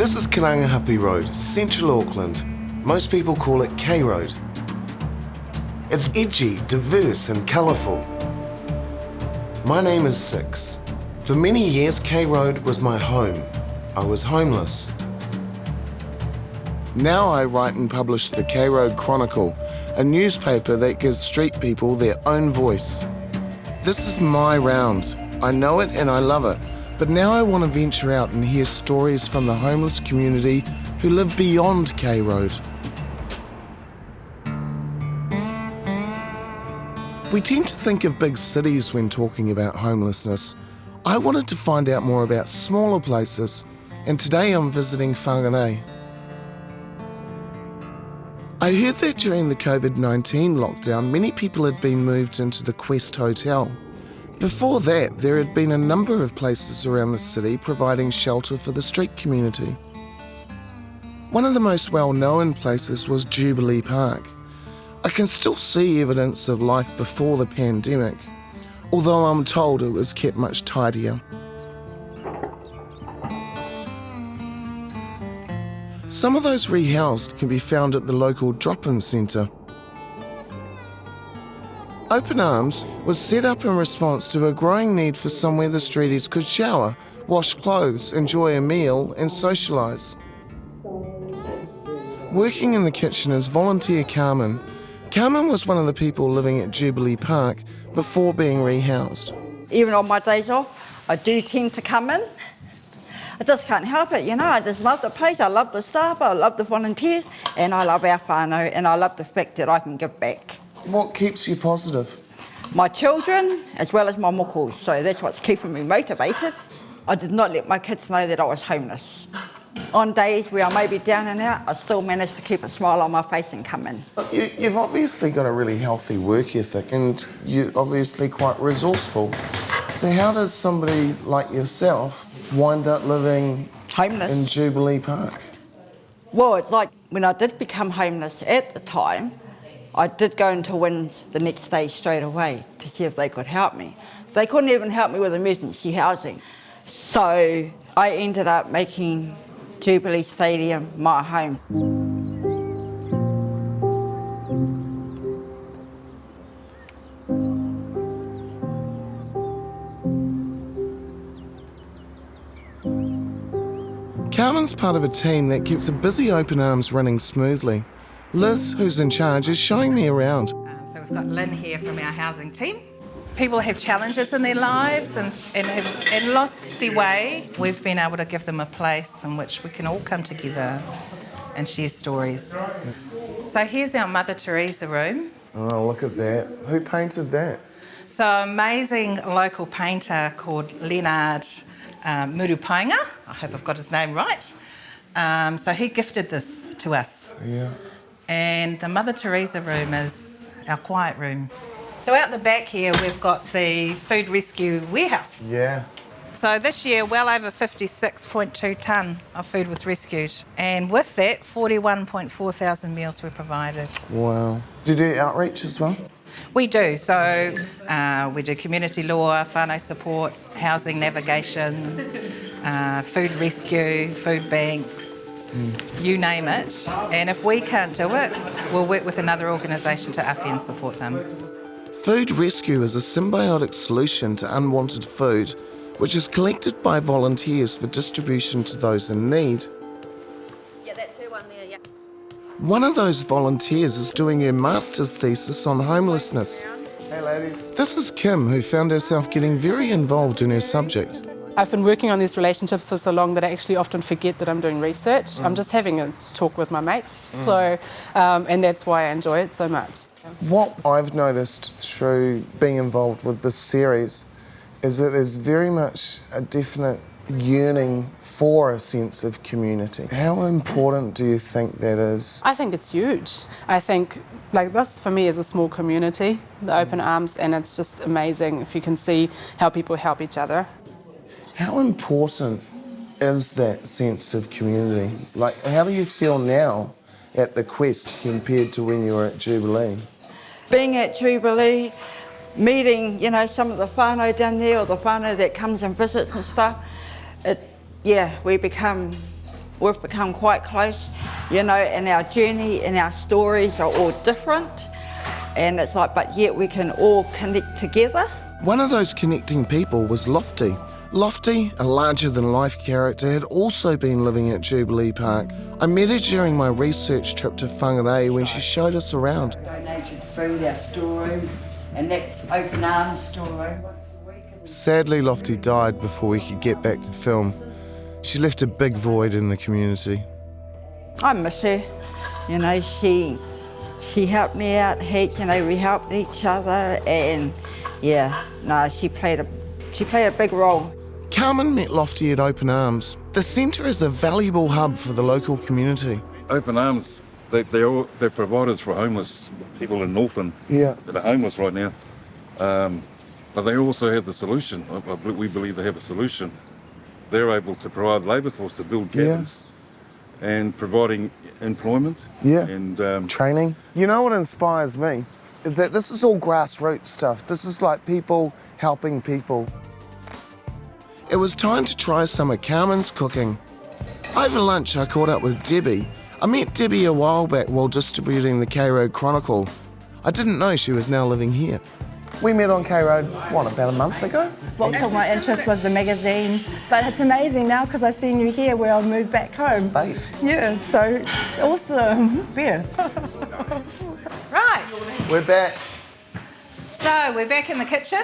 This is Whangārei Road, central Auckland. Most people call it K Road. It's edgy, diverse and colourful. My name is Six. For many years, K Road was my home. I was homeless. Now I write and publish the K Road Chronicle, a newspaper that gives street people their own voice. This is my round. I know it and I love it. But now I want to venture out and hear stories from the homeless community who live beyond K Road. We tend to think of big cities when talking about homelessness. I wanted to find out more about smaller places, and today I'm visiting Whangārei. I heard that during the COVID-19 lockdown, many people had been moved into the Quest Hotel. Before that, there had been a number of places around the city providing shelter for the street community. One of the most well-known places was Jubilee Park. I can still see evidence of life before the pandemic, although I'm told it was kept much tidier. Some of those rehoused can be found at the local drop-in centre. Open Arms was set up in response to a growing need for somewhere the streeties could shower, wash clothes, enjoy a meal and socialise. Working in the kitchen is volunteer Carmen. Carmen was one of the people living at Jubilee Park before being rehoused. Even on my days off, I do tend to come in. I just can't help it, you know. I just love the place, I love the staff, I love the volunteers, and I love our whānau, and I love the fact that I can give back. What keeps you positive? My children, as well as my mokos, so that's what's keeping me motivated. I did not let my kids know that I was homeless. On days where I may be down and out, I still manage to keep a smile on my face and come in. You've obviously got a really healthy work ethic and you're obviously quite resourceful. So how does somebody like yourself wind up living Homeless. in Jubilee Park? Well, it's like when I did become homeless at the time, I did go into WINS the next day straight away to see if they could help me. They couldn't even help me with emergency housing. So I ended up making Jubilee Stadium my home. Carmen's part of a team that keeps a busy Open Arms running smoothly. Liz, who's in charge, is showing me around. So we've got Lynn here from our housing team. People have challenges in their lives and lost their way. We've been able to give them a place in which we can all come together and share stories. So here's our Mother Teresa room. Oh, look at that. Who painted that? So an amazing local painter called Leonard Murupainga. I hope I've got his name right. So he gifted this to us. Yeah. And the Mother Teresa room is our quiet room. So out the back here, we've got the food rescue warehouse. Yeah. So this year, well over 56.2 tonne of food was rescued. And with that, 41.4 thousand meals were provided. Wow. Do you do outreach as well? We do. So we do community law, whānau support, housing navigation, food rescue, food banks, you name it. And if we can't do it, we'll work with another organisation to awhi and support them. Food rescue is a symbiotic solution to unwanted food, which is collected by volunteers for distribution to those in need. Yeah, that's her one there, yeah. One of those volunteers is doing her master's thesis on homelessness. Hey ladies. This is Kim, who found herself getting very involved in her subject. I've been working on these relationships for so long that I actually often forget that I'm doing research. I'm just having a talk with my mates, and that's why I enjoy it so much. What I've noticed through being involved with this series is that there's very much a definite yearning for a sense of community. How important do you think that is? I think it's huge. I think like this for me is a small community, the Open Arms, and it's just amazing if you can see how people help each other. How important is that sense of community? Like, how do you feel now at the Quest compared to when you were at Jubilee? Being at Jubilee, meeting, you know, some of the whānau down there or the whānau that comes and visits and stuff, we become we've become quite close, you know, and our journey and our stories are all different. And it's like, but yet we can all connect together. One of those connecting people was Lofty. Lofty, a larger-than-life character, had also been living at Jubilee Park. I met her during my research trip to Whangārei when she showed us around. Donated food, our storeroom, and that's open arms storeroom. Sadly, Lofty died before we could get back to film. She left a big void in the community. I miss her. You know, she helped me out heaps, you know, we helped each other, and yeah, no, she played a big role. Carmen met Lofty at Open Arms. The centre is a valuable hub for the local community. Open Arms, they're providers for homeless people in Northland that are homeless right now. But they also have the solution. We believe they have a solution. They're able to provide labour force to build cabins and providing employment and training. You know what inspires me is that this is all grassroots stuff. This is like people helping people. It was time to try some of Carmen's cooking. Over lunch, I caught up with Debbie. I met Debbie a while back while distributing the Chronicle. I didn't know she was now living here. We met on K-Road, about a month ago? What took my interest was the magazine, but it's amazing now because I've seen you here where I'll move back home. It's fate. Yeah, so awesome. Yeah. Right, We're back. so we're back in the kitchen.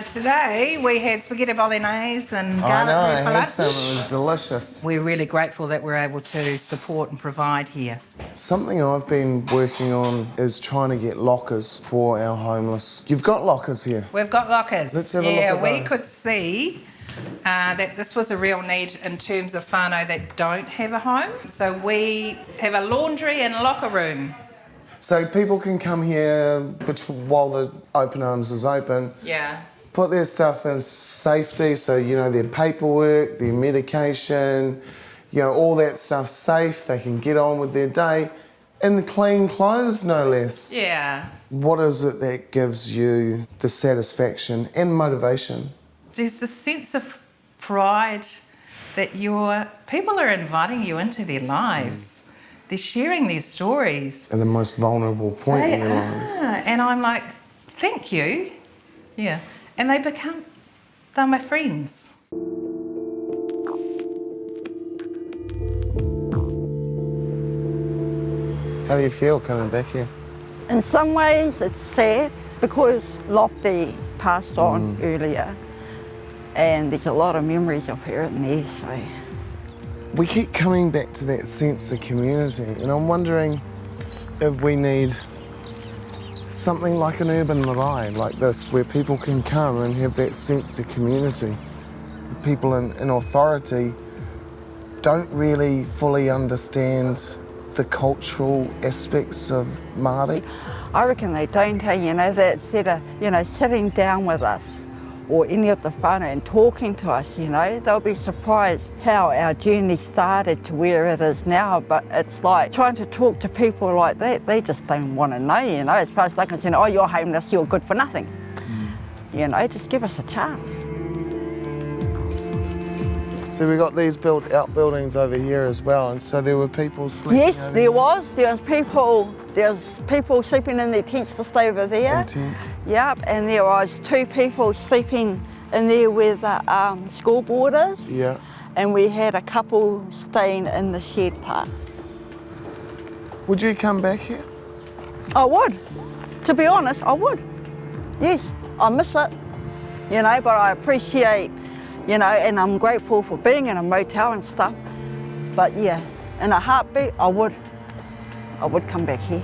Today we had spaghetti bolognese and I garlic know, I bread for had lunch. some, it was delicious. We're really grateful that we're able to support and provide here. Something I've been working on is trying to get lockers for our homeless. You've got lockers here. We've got lockers. Let's have a look at we those. could see that this was a real need in terms of whānau that don't have a home. So we have a laundry and locker room. So people can come here while the Open Arms is open, Yeah. put their stuff in safety, so, you know, their paperwork, their medication, you know, all that stuff safe. They can get on with their day in clean clothes, no less. Yeah. What is it that gives you the satisfaction and motivation? There's a sense of pride that people are inviting you into their lives. They're sharing their stories. At the most vulnerable point in their lives. And I'm like, thank you. Yeah. And they're my friends. How do you feel coming back here? In some ways it's sad because Lofty passed on earlier, and there's a lot of memories of her in there, so. We keep coming back to that sense of community, and I'm wondering if we need something like an urban marae like this, where people can come and have that sense of community. People in authority don't really fully understand the cultural aspects of Māori. I reckon they don't, you know, that instead of, you know, sitting down with us or any of the whānau and talking to us, you know, they'll be surprised how our journey started to where it is now. But it's like trying to talk to people like that, they just don't want to know, you know, as far as they can say, oh, you're homeless, you're good for nothing. You know, just give us a chance. So we got these outbuildings over here as well, and so there were people sleeping. Yes, over there here? was. There was people sleeping in their tents just over there. In tents. Yep, and there was 2 people sleeping in there with school boarders. Yeah. And we had a couple staying in the shed part. Would you come back here? I would. To be honest, I would. Yes, I miss it, you know, but I appreciate, you know, and I'm grateful for being in a motel and stuff. But yeah, in a heartbeat, I would come back here.